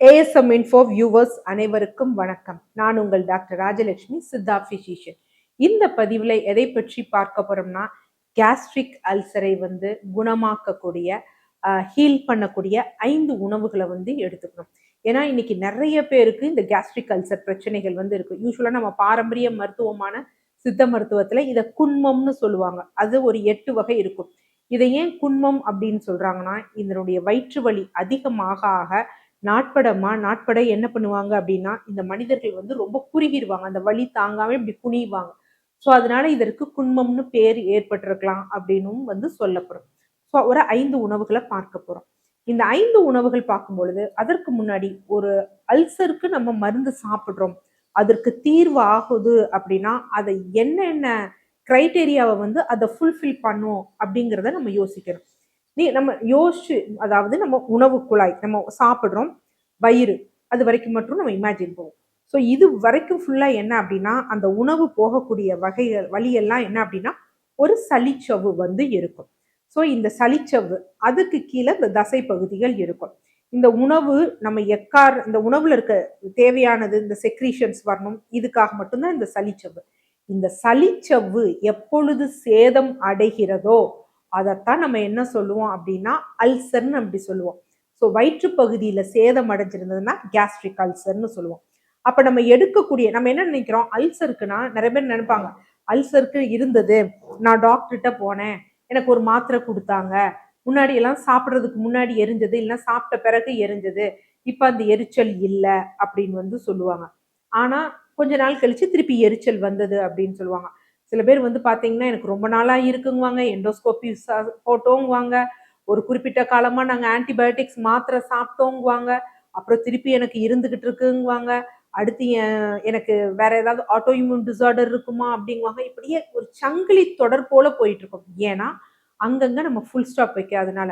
ASM info viewers அனைவருக்கும் வணக்கம். நான் உங்கள் டாக்டர் ராஜலட்சுமி, சித்தா பிசிஷியன். இந்த பதிவில் எதை பற்றி பார்க்க போறோம்னா, கேஸ்ட்ரிக் அல்சரை குணமாக்கக்கூடிய ஹீல் பண்ணக்கூடிய 5 உணவுகளை எடுத்துக்கணும். ஏன்னா இன்னைக்கு நிறைய பேருக்கு இந்த கேஸ்ட்ரிக் அல்சர் பிரச்சனைகள் இருக்கு. யூஸ்வலா நம்ம பாரம்பரிய மருத்துவமான சித்த மருத்துவத்துல இதை குன்மம்னு சொல்லுவாங்க. அது ஒரு 8 வகை இருக்கும். இதை ஏன் குன்மம் அப்படின்னு சொல்றாங்கன்னா, இதனுடைய வயிற்று வலி அதிகமாக ஆக நாட்பட என்ன பண்ணுவாங்க அப்படின்னா, இந்த மனிதர்கள் ரொம்ப குறுகிடுவாங்க. அந்த வலி தாங்காம இப்படி குனிவாங்க. ஸோ அதனால இதற்கு குன்மம்னு பேர் ஏற்பட்டிருக்கலாம் அப்படின்னும் சொல்லப்படும். ஸோ ஒரு 5 உணவுகளை பார்க்க போறோம். இந்த 5 உணவுகள் பார்க்கும் பொழுது, அதற்கு முன்னாடி ஒரு அல்சருக்கு நம்ம மருந்து சாப்பிடுறோம், அதற்கு தீர்வு ஆகுது அப்படின்னா அதை என்னென்ன கிரைட்டேரியாவை அதை ஃபுல்ஃபில் பண்ணும் அப்படிங்கிறத நம்ம யோசிக்கணும். நம்ம யோசிச்சு, அதாவது நம்ம உணவு குழாய் நம்ம சாப்பிடுறோம், வயிறு அது வரைக்கும் மட்டும் நம்ம இமேஜின் போவோம். ஸோ இது வரைக்கும் ஃபுல்லா என்ன அப்படின்னா, அந்த உணவு போகக்கூடிய வழியெல்லாம் என்ன அப்படின்னா ஒரு சளிச்சவ்வு இருக்கும். ஸோ இந்த சளிச்சவ்வு அதுக்கு கீழே இந்த தசை பகுதிகள் இருக்கும். இந்த உணவு நம்ம இந்த உணவுல இருக்க தேவையானது இந்த செக்ரீஷன்ஸ் வரணும், இதுக்காக மட்டும்தான் இந்த சளிச்சவ்வு. இந்த சளிச்சவ்வு எப்பொழுது சேதம் அடைகிறதோ அதைத்தான் நம்ம என்ன சொல்லுவோம் அப்படின்னா அல்சர்னு அப்படி சொல்லுவோம். ஸோ வயிற்று பகுதியில சேதம் அடைஞ்சிருந்ததுன்னா கேஸ்ட்ரிக் அல்சர்னு சொல்லுவோம். அப்ப நம்ம நம்ம என்ன நினைக்கிறோம், அல்சருக்குன்னா நிறைய பேர் நினைப்பாங்க, அல்சருக்கு இருந்தது, நான் டாக்டர்கிட்ட போனேன், எனக்கு ஒரு மாத்திரை கொடுத்தாங்க, முன்னாடி எல்லாம் சாப்பிட்றதுக்கு முன்னாடி எரிஞ்சது, இல்லைன்னா சாப்பிட்ட பிறகு எரிஞ்சது, இப்ப அந்த எரிச்சல் இல்லை அப்படின்னு சொல்லுவாங்க. ஆனா கொஞ்ச நாள் கழிச்சு திருப்பி எரிச்சல் வந்தது அப்படின்னு சொல்லுவாங்க. சில பேர் பாத்தீங்கன்னா எனக்கு ரொம்ப நாளா இருக்குங்குவாங்க, எண்டோஸ்கோபி போட்டோங்குவாங்க, ஒரு குறிப்பிட்ட காலமா நாங்க ஆன்டிபயோட்டிக்ஸ் மாத்திரை சாப்பிட்டோங்குவாங்க, அப்புறம் திருப்பி எனக்கு இருந்துகிட்டு இருக்குங்குவாங்க, அடுத்து எனக்கு வேற ஏதாவது ஆட்டோ இம்யூன் டிசார்டர் இருக்குமா அப்படிங்குவாங்க. இப்படியே ஒரு சங்கிலி தொடர் போல போயிட்டு இருக்கும். ஏன்னா அங்கங்க நம்ம ஃபுல் ஸ்டாப் வைக்காதனால.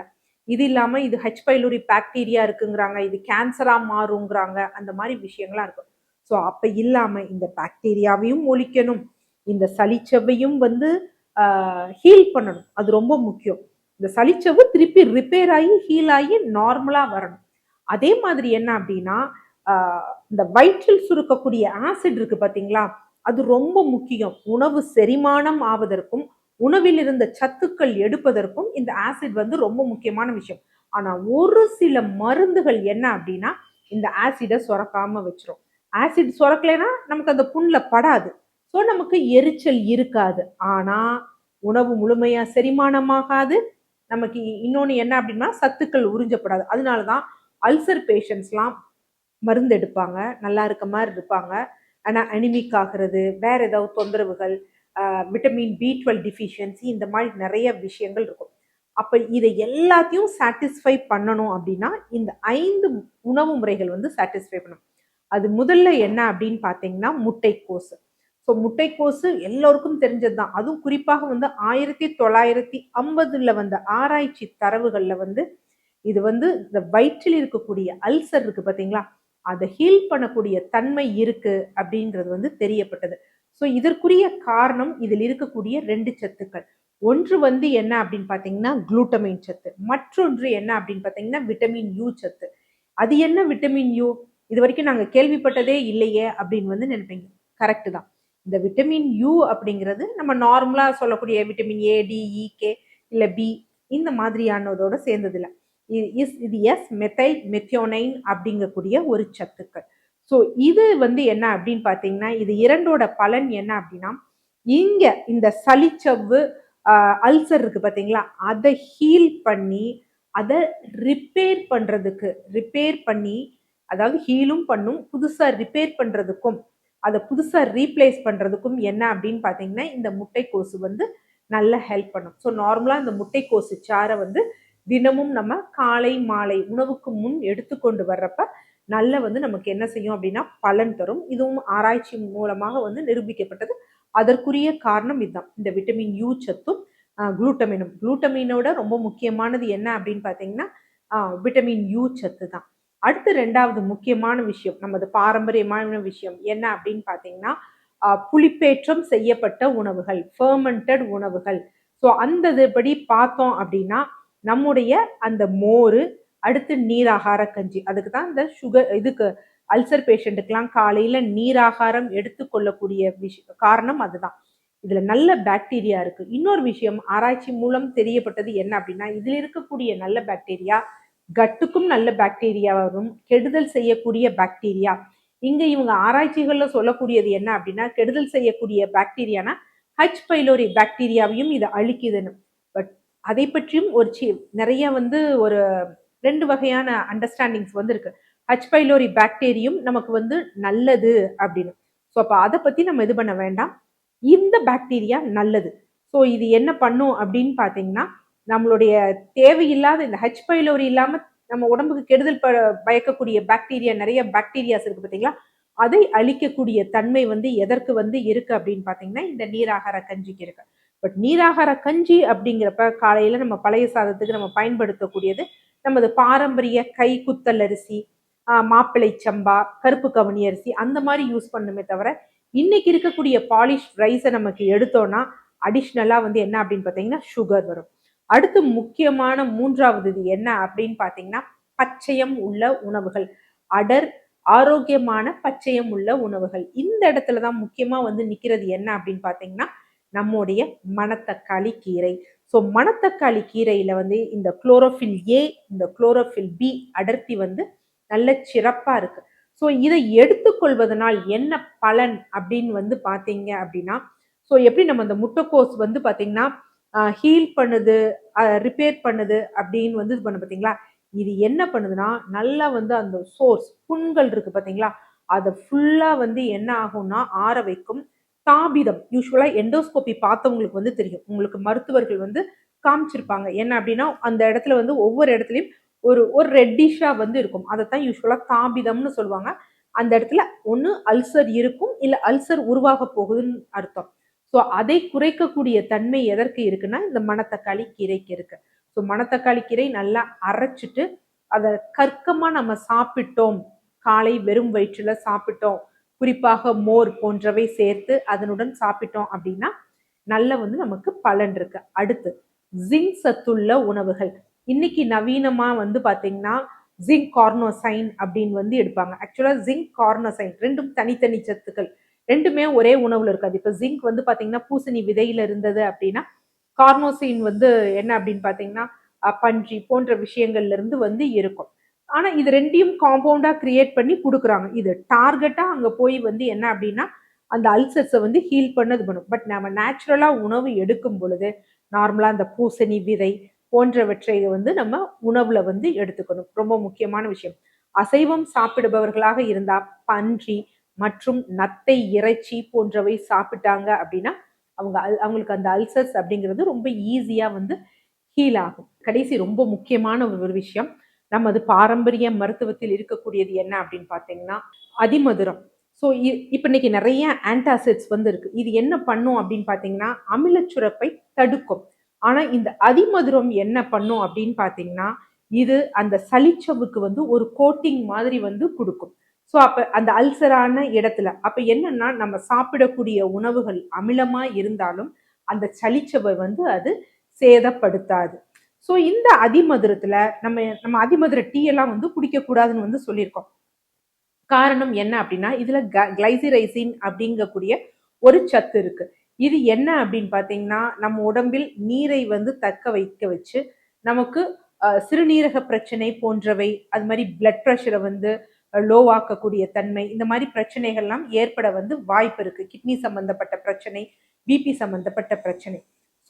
இது இல்லாம இது ஹெச் பைலோரி பாக்டீரியா இருக்குங்கிறாங்க, இது கேன்சரா மாறுங்கிறாங்க, அந்த மாதிரி விஷயங்கள்லாம் இருக்கும். ஸோ அப்ப இல்லாம இந்த பாக்டீரியாவையும் ஒழிக்கணும், இந்த சளிச்சவ்வையும் ஹீல் பண்ணணும். அது ரொம்ப முக்கியம். இந்த சளிச்சவ்வு திருப்பி ரிப்பேர் ஆகி ஹீல் ஆகி நார்மலா வரணும். அதே மாதிரி என்ன அப்படின்னா, இந்த வயிற்றில் சுருக்கக்கூடிய ஆசிட் இருக்கு பாத்தீங்களா, அது ரொம்ப முக்கியம். உணவு செரிமானம் ஆவதற்கும் உணவில் இருந்த சத்துக்கள் எடுப்பதற்கும் இந்த ஆசிட் ரொம்ப முக்கியமான விஷயம். ஆனா ஒரு சில மருந்துகள் என்ன அப்படின்னா இந்த ஆசிடை சுரக்காம வச்சிரும். ஆசிட் சுரக்கலைன்னா நமக்கு அந்த புண்ல படாது, ஸோ நமக்கு எரிச்சல் இருக்காது. ஆனா உணவு முழுமையா செரிமானமாகாது, நமக்கு இன்னொன்று என்ன அப்படின்னா சத்துக்கள் உறிஞ்சப்படாது. அதனாலதான் அல்சர் பேஷண்ட்ஸ்லாம் மருந்து எடுப்பாங்க, நல்லா இருக்க மாதிரி இருப்பாங்க, ஆனா அனிமிக் ஆகிறது, வேற ஏதாவது தொந்தரவுகள், விட்டமின் B12 டிஃபிஷியன்சி, இந்த மாதிரி நிறைய விஷயங்கள் இருக்கும். அப்ப இதை எல்லாத்தையும் சாட்டிஸ்ஃபை பண்ணணும் அப்படின்னா இந்த 5 உணவு முறைகள் சாட்டிஸ்ஃபை பண்ணணும். அது முதல்ல என்ன அப்படின்னு பார்த்தீங்கன்னா முட்டைக்கோசு. ஸோ முட்டைக்கோசு எல்லோருக்கும் தெரிஞ்சதுதான். அதுவும் குறிப்பாக 1950ல வந்த ஆராய்ச்சி தரவுகள்ல இது இந்த வயிற்றில் இருக்கக்கூடிய அல்சர் இருக்கு பார்த்தீங்களா, அதை ஹீல் பண்ணக்கூடிய தன்மை இருக்கு அப்படிங்கிறது தெரியப்பட்டது. ஸோ இதற்குரிய காரணம் இதில் இருக்கக்கூடிய 2 சத்துக்கள். ஒன்று என்ன அப்படின்னு பார்த்தீங்கன்னா குளூட்டமைன் சத்து, மற்றொன்று என்ன அப்படின்னு பார்த்தீங்கன்னா விட்டமின் யூ சத்து. அது என்ன விட்டமின் யூ, இது வரைக்கும் நாங்கள் கேள்விப்பட்டதே இல்லையே அப்படின்னு நினைப்பீங்க. கரெக்டு தான். இந்த விட்டமின் யூ அப்படிங்கிறது நம்ம நார்மலா சொல்லக்கூடிய vitamin A, D, E, K இல்ல பி இந்த மாதிரியானதோட சேர்ந்தது இல்லை. இது எஸ் மெத்தைல் மெத்தியோனைன் அப்படிங்கக்கூடிய ஒரு சத்துக்கள். ஸோ இது என்ன அப்படின்னு பார்த்தீங்கன்னா, இது இரண்டோட பலன் என்ன அப்படின்னா, இங்க இந்த சளிச்சவ்வு அல்சர் இருக்கு பார்த்தீங்களா, அதை ஹீல் பண்ணி அதை ரிப்பேர் பண்ணி, அதாவது ஹீலும் பண்ணும், புதுசா ரிப்பேர் பண்றதுக்கும் அதை புதுசா ரீப்ளேஸ் பண்றதுக்கும் என்ன அப்படின்னு பார்த்தீங்கன்னா இந்த முட்டைக்கோசு நல்ல ஹெல்ப் பண்ணும். ஸோ நார்மலா இந்த முட்டைக்கோசு சாறை தினமும் நம்ம காலை மாலை உணவுக்கு முன் எடுத்துக்கொண்டு வர்றப்ப நல்ல நமக்கு என்ன செய்யும் அப்படின்னா பலன் தரும். இதுவும் ஆராய்ச்சி மூலமாக நிரூபிக்கப்பட்டது. அதற்குரிய காரணம் இதுதான், இந்த விட்டமின் யூ சத்தும் குளூட்டமினோட ரொம்ப முக்கியமானது என்ன அப்படின்னு பார்த்தீங்கன்னா விட்டமின் யூ சத்து தான். அடுத்து 2வது முக்கியமான விஷயம், நமது பாரம்பரியமான விஷயம் என்ன அப்படின்னு பார்த்தீங்கன்னா புளிப்பேற்றம் செய்யப்பட்ட உணவுகள், ஃபெர்மெண்டட் உணவுகள். ஸோ அந்த படி பார்த்தோம் அப்படின்னா நம்முடைய அந்த மோர், அடுத்து நீராகார கஞ்சி. அதுக்கு தான் இந்த சுகர் இதுக்கு அல்சர் பேஷண்ட்டுக்கெல்லாம் காலையில நீராகாரம் எடுத்துக்கொள்ளக்கூடிய காரணம் அதுதான். இதுல நல்ல பாக்டீரியா இருக்கு. இன்னொரு விஷயம் ஆராய்ச்சி மூலம் தெரியப்பட்டது என்ன அப்படின்னா, இதுல இருக்கக்கூடிய நல்ல பாக்டீரியா கட்டுக்கும் நல்ல பாக்டீரியா வரும், கெடுதல் செய்யக்கூடிய பாக்டீரியா. இங்க இவங்க ஆராய்ச்சிகள்ல சொல்லக்கூடியது என்ன அப்படின்னா, கெடுதல் செய்யக்கூடிய பாக்டீரியானா ஹச் பைலோரி பாக்டீரியாவையும் இது அழிக்குதுன்னு. பட் அதை பற்றியும் நிறைய வந்து ஒரு 2 வகையான அண்டர்ஸ்டாண்டிங்ஸ் வந்து இருக்கு. ஹச் பைலோரி பாக்டீரியும் நமக்கு வந்து நல்லது அப்படின்னு. ஸோ அப்போ அதை பத்தி நம்ம இது பண்ண வேண்டாம். இந்த பாக்டீரியா நல்லது. ஸோ இது என்ன பண்ணும் அப்படின்னு பார்த்தீங்கன்னா, நம்மளுடைய தேவையில்லாத இந்த ஹெச் பைலோரி இல்லாம நம்ம உடம்புக்கு கெடுதல் பயக்கக்கூடிய பாக்டீரியா, நிறைய பாக்டீரியாஸ் இருக்கு பார்த்தீங்களா, அதை அழிக்கக்கூடிய தன்மை வந்து எதற்கு வந்து இருக்கு அப்படின்னு பார்த்தீங்கன்னா இந்த நீராகார கஞ்சிக்கு இருக்கு. பட் நீராகார கஞ்சி அப்படிங்கிறப்ப காலையில நம்ம பழைய சாதத்துக்கு நம்ம பயன்படுத்தக்கூடியது நமது பாரம்பரிய கை குத்தல் அரிசி, மாப்பிள்ளை சம்பா, கருப்பு கவனி அரிசி அந்த மாதிரி யூஸ் பண்ணுமே தவிர, இன்னைக்கு இருக்கக்கூடிய பாலிஷ் ரைஸை நமக்கு எடுத்தோம்னா அடிஷ்னலா வந்து என்ன அப்படின்னு பார்த்தீங்கன்னா சுகர் வரும். அடுத்து முக்கியமான 3வது இது என்ன அப்படின்னு பார்த்தீங்கன்னா பச்சையம் உள்ள உணவுகள், அடர் ஆரோக்கியமான பச்சையம் உள்ள உணவுகள். இந்த இடத்துலதான் முக்கியமா வந்து நிக்கிறது என்ன அப்படின்னு பார்த்தீங்கன்னா நம்முடைய மணத்தக்காளி கீரை. ஸோ மணத்தக்காளி கீரையில வந்து இந்த குளோரோஃபில் ஏ, இந்த குளோரோஃபில் பி அடர்த்தி வந்து நல்ல சிறப்பா இருக்கு. ஸோ இதை எடுத்துக்கொள்வதனால் என்ன பலன் அப்படின்னு வந்து பார்த்தீங்க அப்படின்னா, ஸோ எப்படி நம்ம அந்த முட்டைக்கோஸ் வந்து பார்த்தீங்கன்னா ஹீல் பண்ணுது, ரிப்பேர் பண்ணுது அப்படின்னு வந்து இது பண்ண பார்த்தீங்களா, இது என்ன பண்ணுதுன்னா நல்லா வந்து அந்த சோர்ஸ் புண்கள் இருக்கு பார்த்தீங்களா, அதை ஃபுல்லா வந்து என்ன ஆகும்னா ஆற வைக்கும். தாபிதம் யூஸ்வலா எண்டோஸ்கோபி பார்த்தவங்களுக்கு வந்து தெரியும், உங்களுக்கு மருத்துவர்கள் வந்து காமிச்சிருப்பாங்க என்ன அப்படின்னா அந்த இடத்துல வந்து ஒவ்வொரு இடத்துலையும் ஒரு ஒரு ரெட்டிஷா வந்து இருக்கும். அதைத்தான் யூஸ்வலா தாபிதம்னு சொல்லுவாங்க. அந்த இடத்துல ஒன்று அல்சர் இருக்கும், இல்லை அல்சர் உருவாக போகுதுன்னு அர்த்தம். ஸோ அதை குறைக்கக்கூடிய தன்மை எதற்கு இருக்குன்னா இந்த மணத்தக்காளி கீரைக்கு இருக்கு. ஸோ மணத்தக்காளி கீரை நல்லா அரைச்சிட்டு அதை கற்கமா நம்ம சாப்பிட்டோம், காலை வெறும் வயிற்றுல சாப்பிட்டோம், குறிப்பாக மோர் போன்றவை சேர்த்து அதனுடன் சாப்பிட்டோம் அப்படின்னா நல்ல வந்து நமக்கு பலன் இருக்கு. அடுத்து ஜிங்க் சத்துள்ள உணவுகள். இன்னைக்கு நவீனமா வந்து பாத்தீங்கன்னா ஜிங்க் கார்னோசைன் அப்படின்னு வந்து எடுப்பாங்க. ஆக்சுவலா ஜிங்க் கார்னோசைன் ரெண்டும் தனித்தனி சத்துக்கள், ரெண்டுமே ஒரே உணவுல இருக்காது. இப்ப ஜிங்க் வந்து பாத்தீங்கன்னா பூசணி விதையில இருந்தது அப்படின்னா, கார்னோசைன் வந்து என்ன அப்படின்னு பாத்தீங்கன்னா பன்றி போன்ற விஷயங்கள்ல இருந்து வந்து இருக்கும். ஆனா இது ரெண்டையும் காம்பவுண்டா கிரியேட் பண்ணி கொடுக்குறாங்க. இது டார்கெட்டா அங்க போய் வந்து என்ன அப்படின்னா அந்த அல்சர்ஸை வந்து ஹீல் பண்ணது பண்ணும். பட் நம்ம நேச்சுரலா உணவு எடுக்கும் பொழுது நார்மலா அந்த பூசணி விதை போன்றவற்றை வந்து நம்ம உணவுல வந்து எடுத்துக்கணும். ரொம்ப முக்கியமான விஷயம். அசைவம் சாப்பிடுபவர்களாக இருந்தா பன்றி மற்றும் நத்தை இறைச்சி போன்றவை சாப்பிட்டாங்க அப்படின்னா அவங்களுக்கு அந்த அல்சர்ஸ் அப்படிங்கிறது ரொம்ப ஈஸியா வந்து ஹீல் ஆகும். கடைசி ரொம்ப முக்கியமான ஒரு விஷயம், நமது பாரம்பரிய மருத்துவத்தில் இருக்கக்கூடியது என்ன அப்படின்னு பார்த்தீங்கன்னா அதிமதுரம். ஸோ இப்போ இன்னைக்கு நிறைய ஆன்டாசிட்ஸ் வந்து இருக்கு. இது என்ன பண்ணும் அப்படின்னு பார்த்தீங்கன்னா அமிலச்சுரப்பை தடுக்கும். ஆனா இந்த அதிமதுரம் என்ன பண்ணும் அப்படின்னு பார்த்தீங்கன்னா இது அந்த சளிச்சவுக்கு வந்து ஒரு கோட்டிங் மாதிரி வந்து கொடுக்கும். ஸோ அப்ப அந்த அல்சரான இடத்துல அப்ப என்னன்னா நம்ம சாப்பிடக்கூடிய உணவுகள் அமிலமா இருந்தாலும் அந்த சளிச்சவை வந்து அது சேதப்படுத்தாது. ஸோ இந்த அதிமதுரத்துல நம்ம நம்ம அதிமதுர டீ எல்லாம் வந்து குடிக்க கூடாதுன்னு வந்து சொல்லியிருக்கோம். காரணம் என்ன அப்படின்னா இதுல கிளைசிரைசின் அப்படிங்கக்கூடிய ஒரு சத்து இருக்கு. இது என்ன அப்படின்னு பாத்தீங்கன்னா நம்ம உடம்பில் நீரை வந்து தக்க வைக்க வச்சு நமக்கு சிறுநீரக பிரச்சனை போன்றவை, அது மாதிரி பிளட் ப்ரெஷரை வந்து லோ ஆக்கக்கூடிய தன்மை, இந்த மாதிரி பிரச்சனைகள்லாம் ஏற்பட வந்து வாய்ப்பு இருக்கு. கிட்னி சம்பந்தப்பட்ட பிரச்சனை, பிபி சம்பந்தப்பட்ட பிரச்சனை.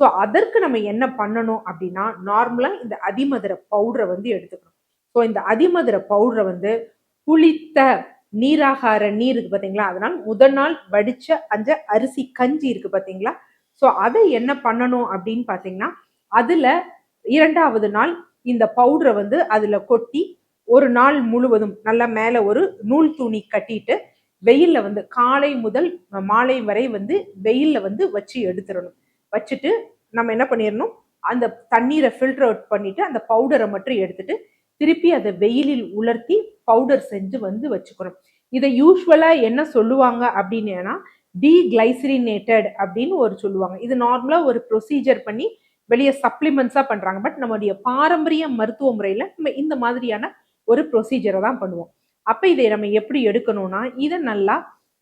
ஸோ அதற்கு நம்ம என்ன பண்ணணும் அப்படின்னா நார்மலா இந்த அதிமதுர பவுடரை வந்து எடுத்துக்கணும். ஸோ இந்த அதிமதுர பவுடரை வந்து புளித்த நீராகார நீர் இருக்கு பாத்தீங்களா, அதனால முதல் நாள் வடிச்ச அந்த அரிசி கஞ்சி இருக்கு பாத்தீங்களா, ஸோ அதை என்ன பண்ணணும் அப்படின்னு பாத்தீங்கன்னா அதுல 2வது நாள் இந்த பவுடரை வந்து அதுல கொட்டி ஒரு நாள் முழுவதும் நல்லா மேல ஒரு நூல் துணி கட்டிட்டு வெயில்ல வந்து காலை முதல் மாலை வரை வந்து வெயில்ல வந்து வச்சு எடுத்துடணும். வச்சுட்டு நம்ம என்ன பண்ணிடணும், அந்த தண்ணீரை ஃபில்டர் அவுட் பண்ணிட்டு அந்த பவுடரை மட்டும் எடுத்துட்டு திருப்பி அதை வெயிலில் உலர்த்தி பவுடர் செஞ்சு வந்து வச்சுக்கணும். இதை யூஸ்வலா என்ன சொல்லுவாங்க அப்படின்னா டீகிளைசரினேட்டட் அப்படின்னு ஒரு சொல்லுவாங்க. இது நார்மலா ஒரு ப்ரொசீஜர் பண்ணி வெளியே சப்ளிமெண்ட்ஸா பண்றாங்க. பட் நம்முடைய பாரம்பரிய மருத்துவ முறையில நம்ம இந்த மாதிரியான ஒரு ப்ரொசீஜரை தான் பண்ணுவோம். அப்ப இதை நம்ம எப்படி எடுக்கணும்னா, இதை நல்லா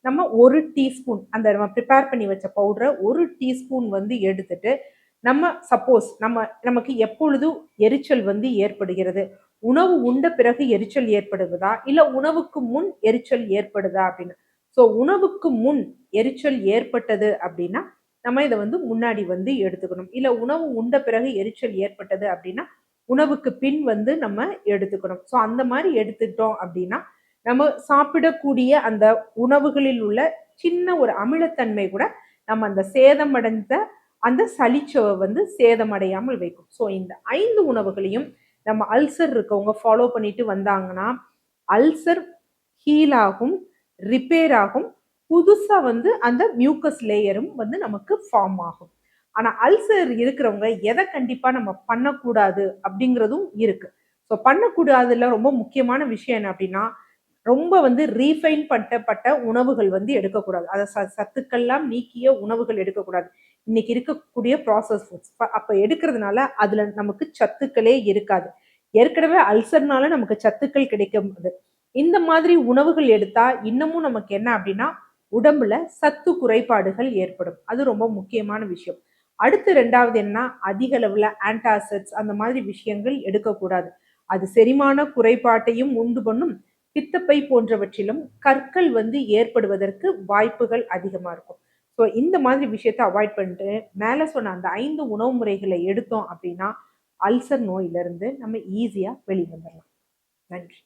நம்ம ஒரு டீஸ்பூன் அந்த நம்ம ப்ரிப்பேர் பண்ணி வச்ச பவுடரை ஒரு டீஸ்பூன் வந்து எடுத்துட்டு, நம்ம சப்போஸ் நமக்கு எப்பொழுதும் எரிச்சல் வந்து ஏற்படுகிறது, உணவு உண்ட பிறகு எரிச்சல் ஏற்படுவதா, இல்ல உணவுக்கு முன் எரிச்சல் ஏற்படுதா அப்படின்னு. ஸோ உணவுக்கு முன் எரிச்சல் ஏற்பட்டது அப்படின்னா நம்ம இதை வந்து முன்னாடி வந்து எடுத்துக்கணும். இல்ல உணவு உண்ட பிறகு எரிச்சல் ஏற்பட்டது அப்படின்னா உணவுக்கு பின் வந்து நம்ம எடுத்துக்கணும். ஸோ அந்த மாதிரி எடுத்துக்கிட்டோம் அப்படின்னா நம்ம சாப்பிடக்கூடிய அந்த உணவுகளில் உள்ள சின்ன ஒரு அமிலத்தன்மை கூட நம்ம அந்த சேதமடைந்த அந்த சளிச்சவை வந்து சேதமடையாமல் வைக்கும். ஸோ இந்த 5 உணவுகளையும் நம்ம அல்சர் இருக்கவங்க ஃபாலோ பண்ணிட்டு வந்தாங்கன்னா அல்சர் ஹீல் ஆகும், ரிப்பேர் ஆகும், புதுசா வந்து அந்த மியூக்கஸ் லேயரும் வந்து நமக்கு ஃபார்ம் ஆகும். ஆனா அல்சர் இருக்கிறவங்க எதை கண்டிப்பா நம்ம பண்ணக்கூடாது அப்படிங்கிறதும் இருக்கு. ஸோ பண்ணக்கூடாதுல ரொம்ப முக்கியமான விஷயம் என்ன அப்படின்னா, ரொம்ப வந்து ரீஃபைன் பண்ணப்பட்ட உணவுகள் வந்து எடுக்கக்கூடாது. அதை சத்துக்கள்லாம் நீக்கிய உணவுகள் எடுக்கக்கூடாது. இன்னைக்கு இருக்கக்கூடிய ப்ராசஸ் ஃபுட்ஸ் அப்ப எடுக்கிறதுனால அதுல நமக்கு சத்துக்களே இருக்காது. ஏற்கனவே அல்சர்னால நமக்கு சத்துக்கள் கிடைக்கும். இந்த மாதிரி உணவுகள் எடுத்தா இன்னமும் நமக்கு என்ன அப்படின்னா உடம்புல சத்து குறைபாடுகள் ஏற்படும். அது ரொம்ப முக்கியமான விஷயம். அடுத்து 2வது என்ன, அதிக அளவுல ஆன்டாசிட்ஸ் அந்த மாதிரி விஷயங்கள் எடுக்கக்கூடாது. அது செரிமான குறைபாட்டையும் உண்டு பண்ணும். பித்தப்பை போன்றவற்றிலும் கற்கள் வந்து ஏற்படுவதற்கு வாய்ப்புகள் அதிகமா இருக்கும். ஸோ இந்த மாதிரி விஷயத்த அவாய்ட் பண்ணிட்டு மேல சொன்ன அந்த 5 உணவு முறைகளை எடுத்தோம் அப்படின்னா அல்சர் நோயிலிருந்து நம்ம ஈஸியா வெளிவந்துடலாம். நன்றி.